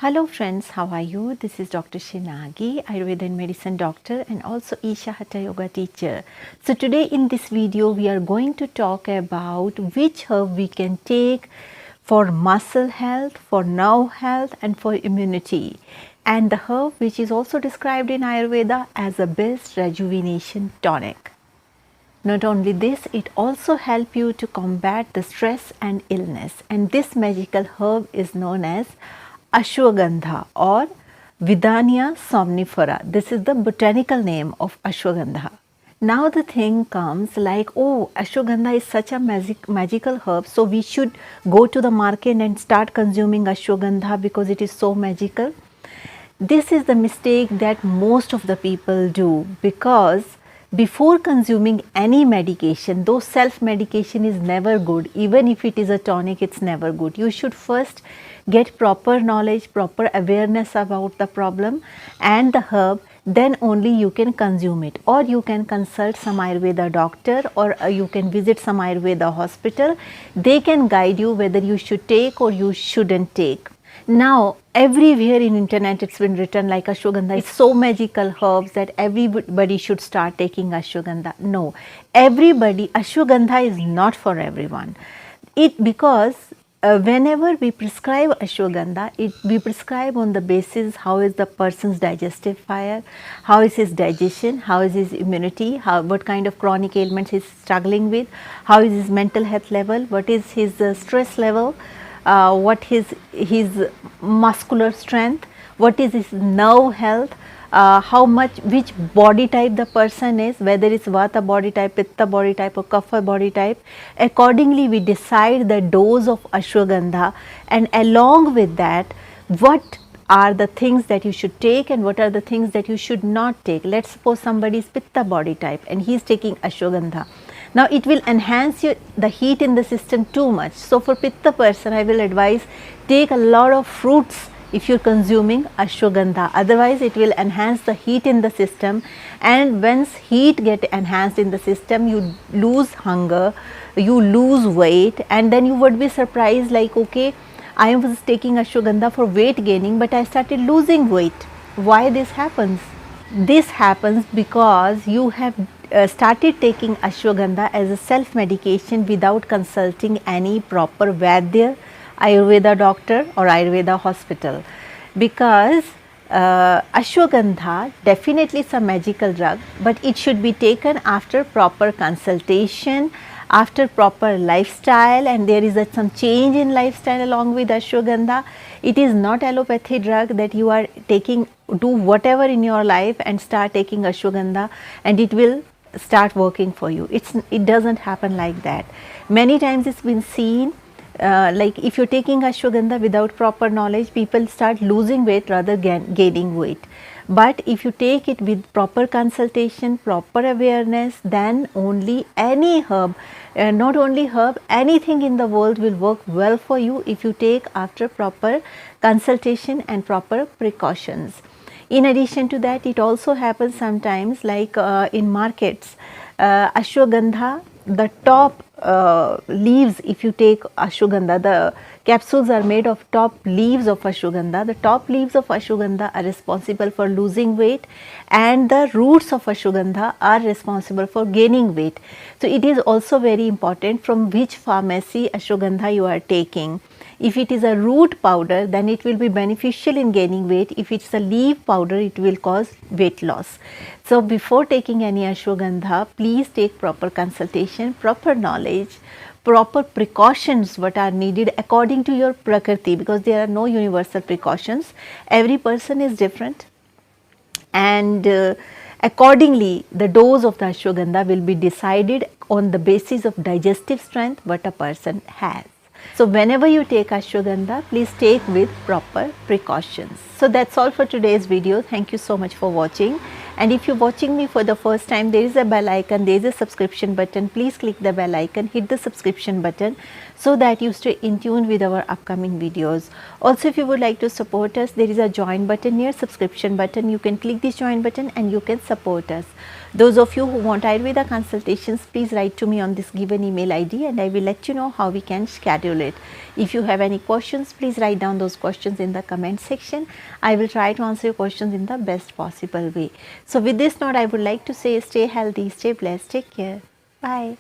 Hello friends, how are you? This is Dr. Shinagi, Ayurveda and Medicine doctor and also Isha Hatha Yoga teacher. So today in this video we are going to talk about which herb we can take for muscle health, for nerve health and for immunity. And the herb which is also described in Ayurveda as a best rejuvenation tonic. Not only this, it also helps you to combat the stress and illness. And this magical herb is known as Ashwagandha or Vidania somnifera. This is the botanical name of Ashwagandha. Now the thing comes like, oh, Ashwagandha is such a magical herb, so we should go to the market and start consuming Ashwagandha because it is so magical. This is the mistake that most of the people do, because before consuming any medication, though self-medication is never good, even if it is a tonic, it's never good. You should first get proper knowledge, proper awareness about the problem and the herb, then only you can consume it. Or you can consult some Ayurveda doctor or you can visit some Ayurveda hospital. They can guide you whether you should take or you shouldn't take. Now, everywhere in internet it's been written like Ashwagandha is so magical herbs that everybody should start taking Ashwagandha. No, Ashwagandha is not for everyone. Because whenever we prescribe Ashwagandha, we prescribe on the basis how is the person's digestive fire, how is his digestion, how is his immunity, what kind of chronic ailments he's struggling with, how is his mental health level, what is his stress level, what is his muscular strength, what is his nerve health, which body type the person is, whether it's Vata body type, Pitta body type or Kapha body type. Accordingly, we decide the dose of Ashwagandha, and along with that, what are the things that you should take and what are the things that you should not take. Let's suppose somebody is Pitta body type and he is taking Ashwagandha. Now, it will enhance the heat in the system too much. So, for Pitta person, I will advise take a lot of fruits if you are consuming Ashwagandha. Otherwise, it will enhance the heat in the system, and once heat get enhanced in the system, you lose hunger, you lose weight, and then you would be surprised like, okay, I was taking Ashwagandha for weight gaining, but I started losing weight. Why this happens? This happens because you have started taking Ashwagandha as a self-medication without consulting any proper Vaidya, Ayurveda doctor or Ayurveda hospital. Because Ashwagandha definitely is a magical drug, but it should be taken after proper consultation, after proper lifestyle, and there is some change in lifestyle along with Ashwagandha. It is not allopathy drug that you are taking, do whatever in your life and start taking Ashwagandha and it will start working for you. It doesn't happen like that. Many times it's been seen like if you're taking Ashwagandha without proper knowledge, people start losing weight rather gaining weight. But if you take it with proper consultation, proper awareness, then only any herb, not only herb, anything in the world will work well for you if you take after proper consultation and proper precautions. In addition to that, it also happens sometimes like in markets, Ashwagandha, the top leaves, if you take Ashwagandha, the capsules are made of top leaves of Ashwagandha. The top leaves of Ashwagandha are responsible for losing weight, and the roots of Ashwagandha are responsible for gaining weight. So, it is also very important from which pharmacy Ashwagandha you are taking. If it is a root powder, then it will be beneficial in gaining weight. If it's a leaf powder, it will cause weight loss. So, before taking any Ashwagandha, please take proper consultation, proper knowledge, proper precautions what are needed according to your Prakriti, because there are no universal precautions. Every person is different, and accordingly the dose of the Ashwagandha will be decided on the basis of digestive strength what a person has. So, whenever you take Ashwagandha, please take with proper precautions. So, that's all for today's video. Thank you so much for watching. And if you're watching me for the first time, there is a bell icon, there is a subscription button. Please click the bell icon, hit the subscription button so that you stay in tune with our upcoming videos. Also, if you would like to support us, there is a join button near subscription button. You can click this join button and you can support us. Those of you who want Ayurveda consultations, please write to me on this given email ID and I will let you know how we can schedule it. If you have any questions, please write down those questions in the comment section. I will try to answer your questions in the best possible way. So with this note, I would like to say stay healthy, stay blessed, take care. Bye.